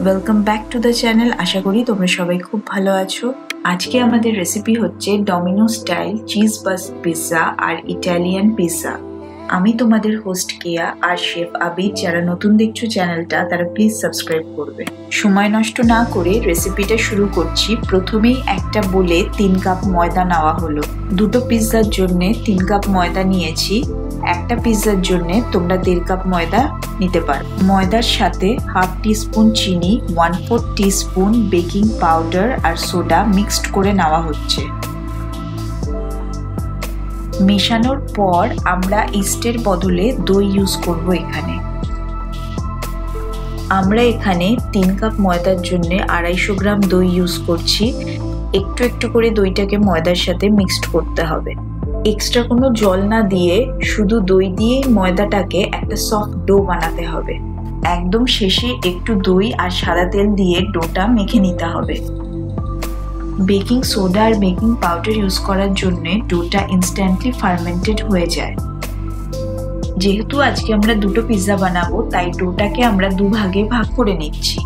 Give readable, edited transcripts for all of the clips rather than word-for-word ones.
Welcome back to the channel. আশা করি তোমরা সবাই খুব ভালো আছো। আজকে আমাদের রেসিপি হচ্ছে Domino style cheese burst pizza আর ইটালিয়ান পিৎজা। আমি তোমাদের হোস্ট কেয়া আর শেফ আবিদ। যারা নতুন দেখছো চ্যানেলটা তারা প্লিজ সাবস্ক্রাইব করবে। সময় নষ্ট না করে রেসিপিটা শুরু করছি। প্রথমেই একটা বলে 3 কাপ ময়দা নেওয়া হলো। দুটো পিৎজার জন্য 3 কাপ ময়দা নিয়েছি। একটা পিৎজার জন্য তোমরা 1.5 কাপ ময়দা নিতে পারো। ময়দার সাথে হাফ টিস্পুন চিনি, 1/4 টিস্পুন বেকিং পাউডার আর সোডা মিক্সড করে নেওয়া হচ্ছে। মেশানোর পর আমরা ইস্টের বদলে দই ইউজ করব। আমরা এখানে 3 কাপ ময়দার জন্য 250 গ্রাম দই ইউজ করছি। একটু একটু করে দইটাকে ময়দার সাথে মিক্সড করতে হবে। এক্সট্রা কোনো জল না দিয়ে শুধু দই দিয়ে ময়দাটাকে একটা সফট ডো বানাতে হবে। একদম শেষে একটু দই আর সাদা তেল দিয়ে ডোটা মেখে নিতে হবে। বেকিং সোডা আর বেকিং পাউডার ইউজ করার জন্য ডোটা ইনস্ট্যান্টলি ফার্মেন্টেড হয়ে যায়। যেহেতু আজকে আমরা দুটো পিৎজা বানাবো তাই ডোটাকে আমরা দুভাগে ভাগ করে নিচ্ছি।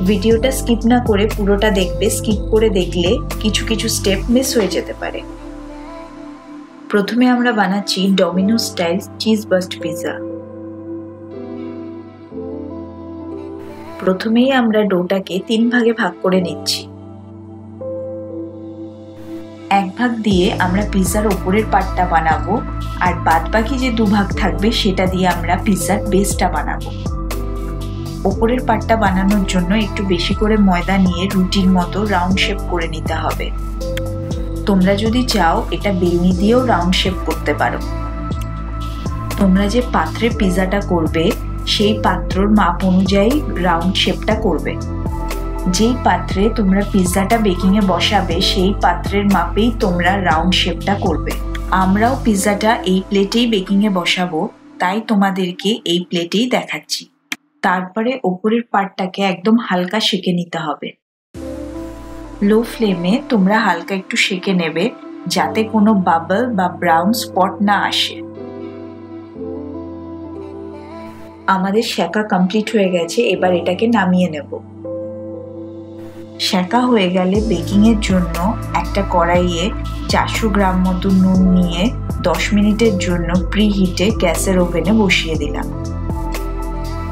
ভিডিওটা স্কিপ না করে পুরোটা দেখবে। স্কিপ করে দেখলে কিছু কিছু স্টেপ মিস হয়ে যেতে পারে। প্রথমে আমরা বানাচ্ছি Domino style cheese burst pizza. প্রথমেই আমরা ডোটাকে 3 ভাগে ভাগ করে নিচ্ছি। এক ভাগ দিয়ে আমরা পিৎজার ওপরের পার্টটা বানাবো আর বাদ বাকি যে 2 ভাগ থাকবে সেটা দিয়ে আমরা পিৎজার বেসটা বানাবো। ওপরের পার্টটা বানানোর জন্য একটু বেশি করে ময়দা নিয়ে রুটির মতো রাউন্ড শেপ করে নিতে হবে। তোমরা যদি চাও এটা বেলনি দিয়েও রাউন্ড শেপ করতে পারো। তোমরা যে পাত্রে পিৎজাটা করবে সেই পাত্রর মাপ অনুযায়ী রাউন্ড শেপটা করবে। যেই পাত্রে তোমরা পিৎজাটা বেকিং এ বসাবে সেই পাত্রের মাপেই তোমরা রাউন্ড শেপটা করবে। আমরাও পিৎজাটা এই প্লেটেই বেকিং এ বসাবো, তাই তোমাদেরকে এই প্লেটেই দেখাচ্ছি। তারপরে ওপরের পার্টটাকে একদম হালকা সেঁকে নিতে হবে। লো ফ্লেমে তোমরা হালকা একটু সেঁকে নেবে যাতে কোনো বাবল বা ব্রাউন স্পট না আসে। আমাদের সেঁকা কমপ্লিট হয়ে গেছে। এবার এটাকে নামিয়ে নেব। সেঁকা হয়ে গেলে বেকিং এর জন্য একটা কড়াইয়ে 400 গ্রাম মতো নুন নিয়ে 10 মিনিটের জন্য প্রিহিটে গ্যাসের ওভেনে বসিয়ে দিলাম।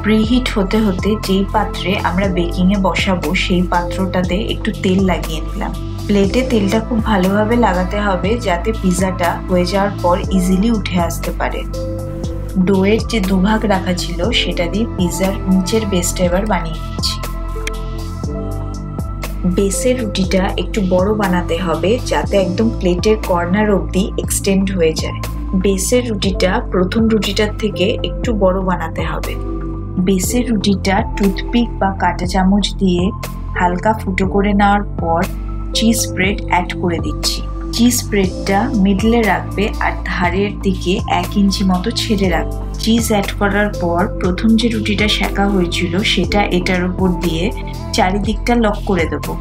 প্রিহিট হতে হতে যেই পাত্রে আমরা বেকিং এ বসাবো সেই পাত্রটাতে একটু তেল লাগিয়ে নিলাম। প্লেটে তেলটা খুব ভালোভাবে লাগাতে হবে যাতে পিৎজাটা হয়ে যাওয়ার পর ইজিলি উঠে আসতে পারে। ডোয়ের যে 2 ভাগ রাখা ছিল সেটা দিয়ে পিৎজার নিচের বেসটা এবার বানিয়ে নিচ্ছি। বেসের রুটিটা একটু বড় বানাতে হবে যাতে একদম প্লেটের কর্নার অবধি এক্সটেন্ড হয়ে যায়। বেসের রুটিটা প্রথম রুটিটার থেকে একটু বড় বানাতে হবে। বেসের রুটিটা টুথপিক বা কাঁটা চামচ দিয়ে হালকা ফুটো করে নেওয়ার পর চিজ স্প্রেড অ্যাড করে দিচ্ছি। চিজ স্প্রেডটা মিডলে রাখবে আর ধারের দিকে 1 ইঞ্চি মতো ছেড়ে রাখবে। চিজ অ্যাড করার পর প্রথম যে রুটিটা সেঁকা হয়েছিল সেটা এটার উপর দিয়ে চারিদিকটা লক করে দেবো।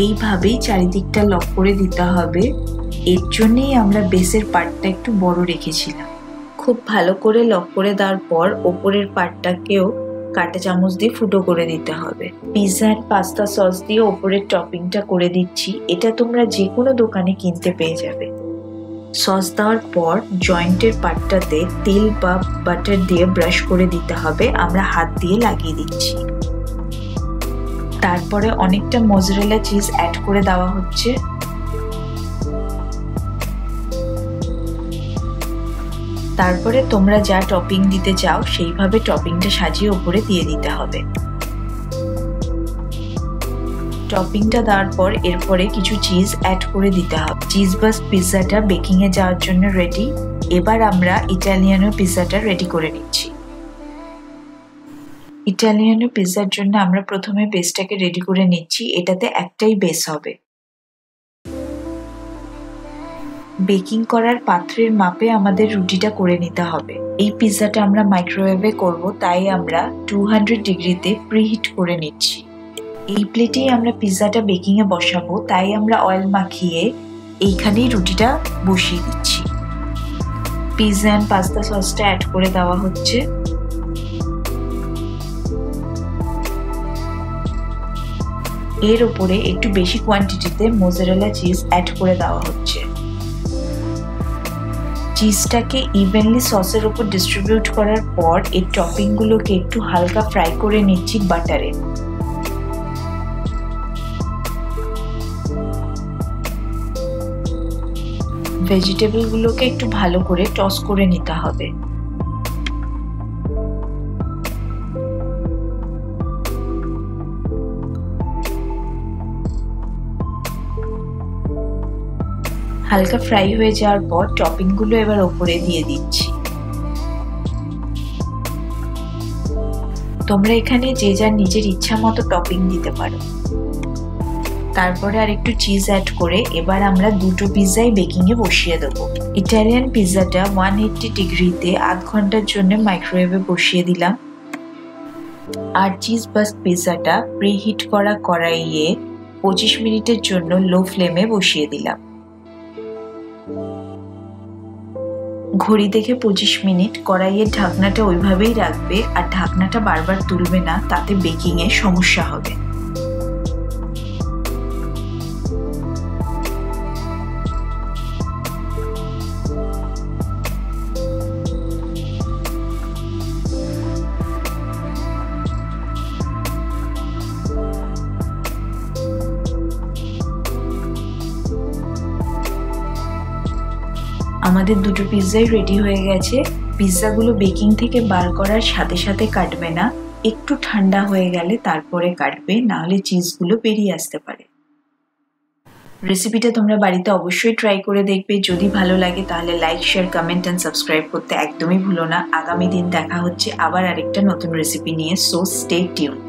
এইভাবেই চারিদিকটা লক করে দিতে হবে। এর জন্যই আমরা বেসের পার্টটা একটু বড় রেখেছিলাম। খুব ভালো করে লক করে দেওয়ার পর ওপরের পার্টটাকেও কাঁটা চামচ দিয়ে ফুটো করে দিতে হবে। পিৎজা আর পাস্তা সস দিয়ে ওপরের টপিংটা করে দিচ্ছি। এটা তোমরা যে কোনো দোকানে কিনতে পেয়ে যাবে। সস দেওয়ার পর জয়েন্টের পার্টটাতে তেল বা বাটার দিয়ে ব্রাশ করে দিতে হবে। আমরা হাত দিয়ে লাগিয়ে দিচ্ছি। তারপরে অনেকটা মোজারেলা চিজ অ্যাড করে দেওয়া হচ্ছে। তারপরে তোমরা যা টপিং দিতে চাও সেইভাবে টপিংটা সাজিয়ে উপরে দিয়ে দিতে হবে। টপিংটা দেওয়ার পর এরপরে কিছু চিজ অ্যাড করে দিতে হবে। চিজ বাস্ট পিৎজাটা বেকিং এ যাওয়ার জন্য রেডি। এবার আমরা ইটালিয়ানো পিৎজাটা রেডি করে নিচ্ছি। ইটালিয়ানো পিৎজার জন্য আমরা প্রথমে বেসটাকে রেডি করে নিচ্ছি। এটাতে একটাই বেস হবে। বেকিং করার পাত্রের মাপে আমাদের রুটিটা করে নিতে হবে। এই পিৎজাটা আমরা মাইক্রোওয়েভে করব, তাই আমরা 200 ডিগ্রিতে প্রিহিট করে নিচ্ছি। এই প্লেটেই আমরা পিৎজাটা বেকিং এ বসাবো, তাই আমরা অয়েল মাখিয়ে এইখানেই রুটিটা বসিয়ে দিচ্ছি। পিৎজা এন্ড পাস্তা সসটা অ্যাড করে দেওয়া হচ্ছে। এর উপরে একটু বেশি কোয়ান্টিটিতে মোজারেলা চিজ অ্যাড করে দেওয়া হচ্ছে। চিজটাকে ইভেনলি সসের উপর ডিস্ট্রিবিউট করার পর এই টপিংগুলোকে একটু হালকা ফ্রাই করে নিচ্ছি বাটারে। ভেজিটেবলগুলোকে একটু ভালো করে টস করে নিতে হবে। হালকা ফ্রাই হয়ে যাওয়ার পর টপিংগুলো এবার ওপরে দিয়ে দিচ্ছি। তোমরা এখানে যে যার নিজের ইচ্ছা মতো টপিং দিতে পারো। তারপরে আর একটু চিজ অ্যাড করে এবার আমরা দুটো পিৎজাই বেকিংয়ে বসিয়ে দেবো। ইটালিয়ান পিৎজাটা 180 ডিগ্রিতে আধ ঘন্টার জন্য মাইক্রোওয়েভে বসিয়ে দিলাম। আর চিজ বাস্ট পিৎজাটা প্রিহিট করা কড়াইয়ে 25 মিনিটের জন্য লো ফ্লেমে বসিয়ে দিলাম। ঘড়ি দেখে 25 মিনিট। কড়াইয়ের ঢাকনাটা ওইভাবেই রাখবে আর ঢাকনাটা বারবার তুলবে না, তাতে বেকিংয়ে সমস্যা হবে। আমাদের দুটো পিৎজাই রেডি হয়ে গেছে। পিৎজাগুলো বেকিং থেকে বার করার সাথে সাথে কাটবে না, একটু ঠান্ডা হয়ে গেলে তারপরে কাটবে, নাহলে চিজগুলো বেরিয়ে আসতে পারে। রেসিপিটা তোমরা বাড়িতে অবশ্যই ট্রাই করে দেখবে। যদি ভালো লাগে তাহলে like, share, comment and subscribe করতে একদমই ভুলো না। আগামী দিন দেখা হচ্ছে আবার আরেকটা নতুন রেসিপি নিয়ে। So stay tuned.